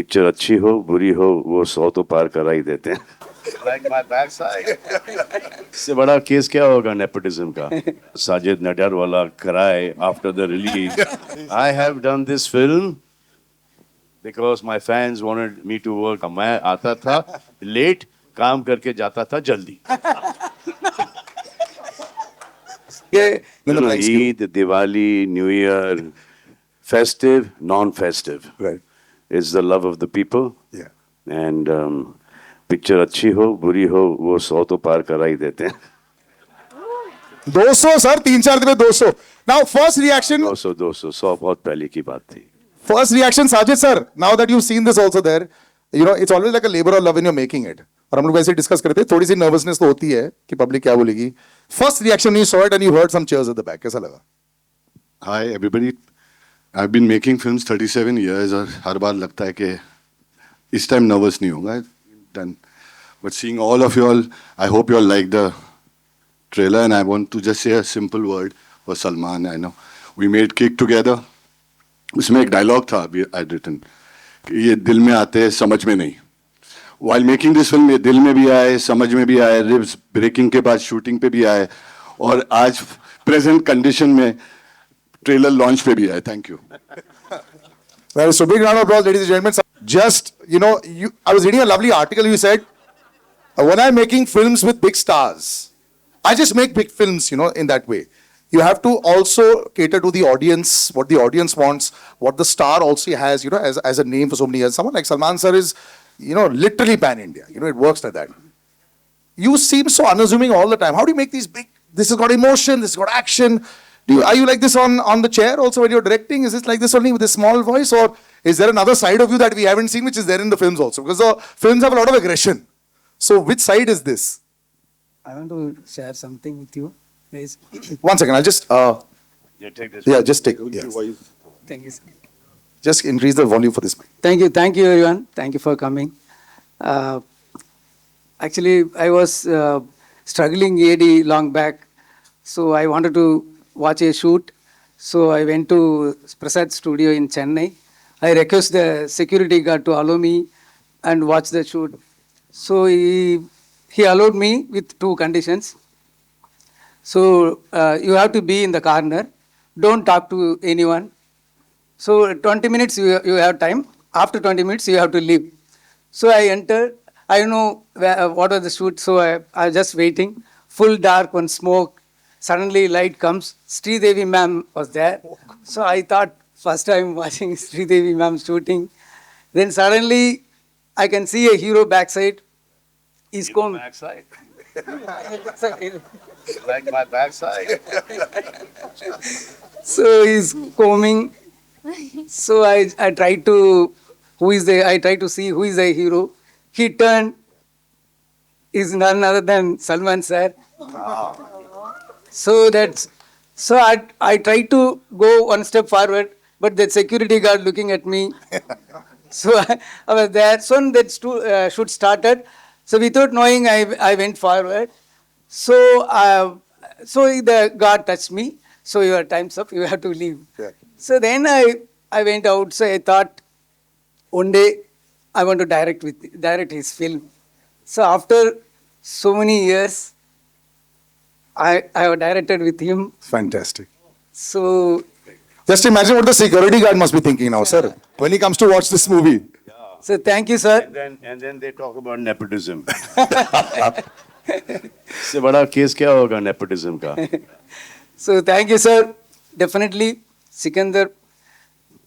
Picture अच्छी हो बुरी हो वो 100 तो पार करा ही देते हैं. Like my backside. इससे बड़ा केस क्या होगा नेपोटिज्म का? Sajid Nadiadwala cry after the release. I have done this film because my fans wanted me to work. मैं आता था late, काम करके जाता था जल्दी. Eid, Diwali, New Year, festive, non-festive. Right. It's the love of the people. Yeah. And picture अच्छी हो बुरी हो वो 100 तो पार करा ही देते हैं. 200 सर 3-4 दिन में 200. Now first reaction. 200 100 बहुत पहले की बात थी. First reaction Sajid sir. Now that you've seen this also there, you know it's always like a labor of love when you're making it. और हम लोग वैसे डिस्कस करते हैं थोड़ी सी नर्वसनेस तो होती है कि पब्लिक क्या बोलेगी. First reaction you saw it and you heard some cheers at the back, कैसा लगा? Hi everybody. I've been making films 37 years और हर बार लगता है कि इस टाइम नर्वस नहीं होगा. Done. But seeing all of you all, I hope you all like the trailer and I want to just say a simple word for Salman. I know we made Kick together. उसमें एक dialogue था I'd written ये दिल में आते हैं समझ में नहीं. While making this film ये दिल में भी आए समझ में भी आए, रिब्स ब्रेकिंग के बाद शूटिंग पे भी आए और आज प्रेजेंट कंडीशन में ट्रेलर लॉन्च पे भी आए. Thank you. Well, so big round of applause, ladies and gentlemen. Just, you know, I was reading a lovely article. You said, when I'm making films with big stars, I just make big films, you know, in that way. You have to also cater to the audience, what the audience wants, what the star also has, you know, as a name for so many years. Someone like Salman sir is, you know, literally pan-India. You know, it works like that. You seem so unassuming all the time. How do you make these big, this has got emotion, this has got action. Are you like this on the chair also when you're directing? Is it like this only with a small voice? Or is there another side of you that we haven't seen which is there in the films also? Because the films have a lot of aggression. So which side is this? I want to share something with you, guys. One second, I'll just, Yeah, take this. yeah, just take, yes. Thank you. Sir. Just increase the volume for this mic. Thank you everyone. Thank you for coming. Actually, I was struggling AD long back, so I wanted to watch a shoot. So I went to Prasad Studio in Chennai. I requested the security guard to allow me and watch the shoot. So he allowed me with two conditions. So you have to be in the corner. Don't talk to anyone. So 20 minutes you have time. After 20 minutes you have to leave. So I entered. I know what was the shoot. So I was just waiting. Full dark, one smoke. Suddenly light comes. Sridevi ma'am was there. So I thought first time watching Sridevi ma'am shooting. Then suddenly I can see a hero backside. He's coming. Backside. Like my backside. So he's coming. So I tried to see who is the hero. He turned. Is none other than Salman sir. So I tried to go one step forward, but the security guard looking at me. So I was there. So that shoot started. So without knowing, I went forward. So the guard touched me. So your time's up. You have to leave. Yeah. So then I went out. So I thought one day I want to direct his film. So after so many years, I have directed with him. Fantastic. So Just imagine what the security guard must be thinking now, sir, when he comes to watch this movie. thank you, sir. And then they talk about nepotism. इससे बड़ा case क्या होगा nepotism का? So thank you, sir. Definitely, Sikandar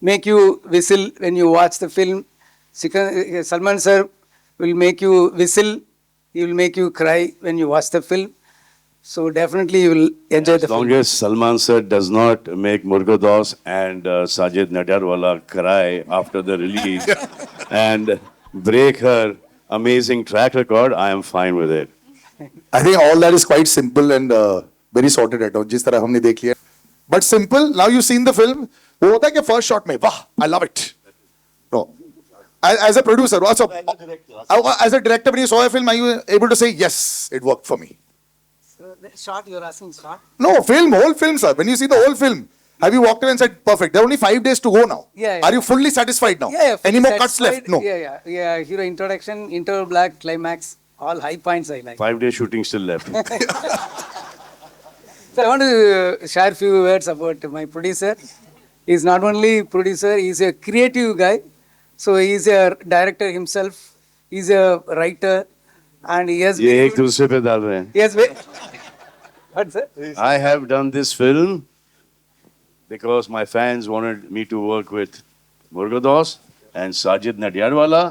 make you whistle when you watch the film. Salman sir will make you whistle. He will make you cry when you watch the film. So definitely you will enjoy the As long film. as Salman sir does not make Murgados and Sajid Nadiadwala cry after the release and break her amazing track record, I am fine with it. I think all that is quite simple and very sorted out. जिस तरह हमने देख लिया. But simple. Now you've seen the film. वो होता है कि first shot में, वाह, I love it. No. As a producer, also, as a director, when you saw a film, are you able to say yes, it worked for me? So the shot you're asking shot. No, film, whole film, sir. When you see the whole film, Have you walked in and said, perfect, there are only 5 days to go now? Yeah, yeah. Are you fully satisfied now? Yeah, Any more cuts satisfied. left? No. Yeah. Hero introduction, interval black, climax, all high points I like. 5 days shooting still left. So I want to share few words about my producer. He's not only producer, he's a creative guy. So he's a director himself. He's a writer, and he has. ये एक दूसरे पे डाल रहे हैं. Yes. What sir? I have done this film because my fans wanted me to work with Murugadoss and Sajid Nadiadwala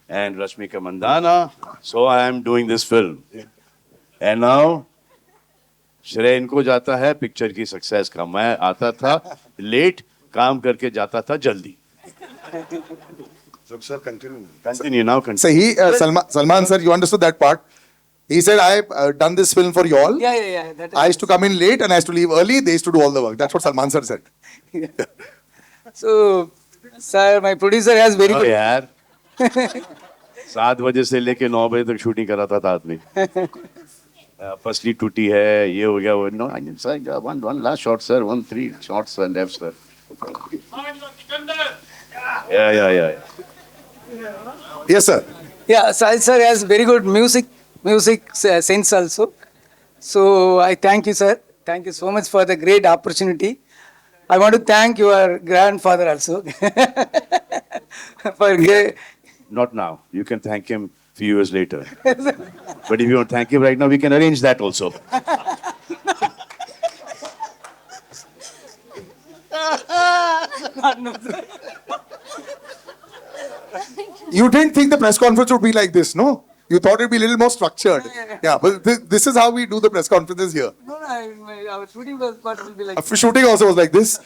and Rashmika Mandana. So I am doing this film. And now श्रेय इनको जाता है picture की success का. मैं आता था late, काम करके जाता था जल्दी. So, sir, continue. Continue now. So Continue. he, Salman sir, you understood that part. He said, I have done this film for you all. Yeah. That is I used to come in late and I used to leave early. They used to do all the work. That's what Salman sir said. So, sir, my producer has very Oh, good. यार 7 बजे से लेके 9 बजे तक shooting कराता था आदमी. फसली टूटी है, ये हो गया वो. No, one last shot sir, 3 shots and left sir. Yeah. Yes, sir. Yeah, Sahil sir has very good music sense also. So I thank you, sir. Thank you so much for the great opportunity. I want to thank your grandfather also for great. Not now. You can thank him few years later. But if you want to thank him right now, we can arrange that also. You didn't think the press conference would be like this, no? You thought it'd be a little more structured. Yeah, but this is how we do the press conferences here. No, our shooting was part will be like. Shooting also was like this.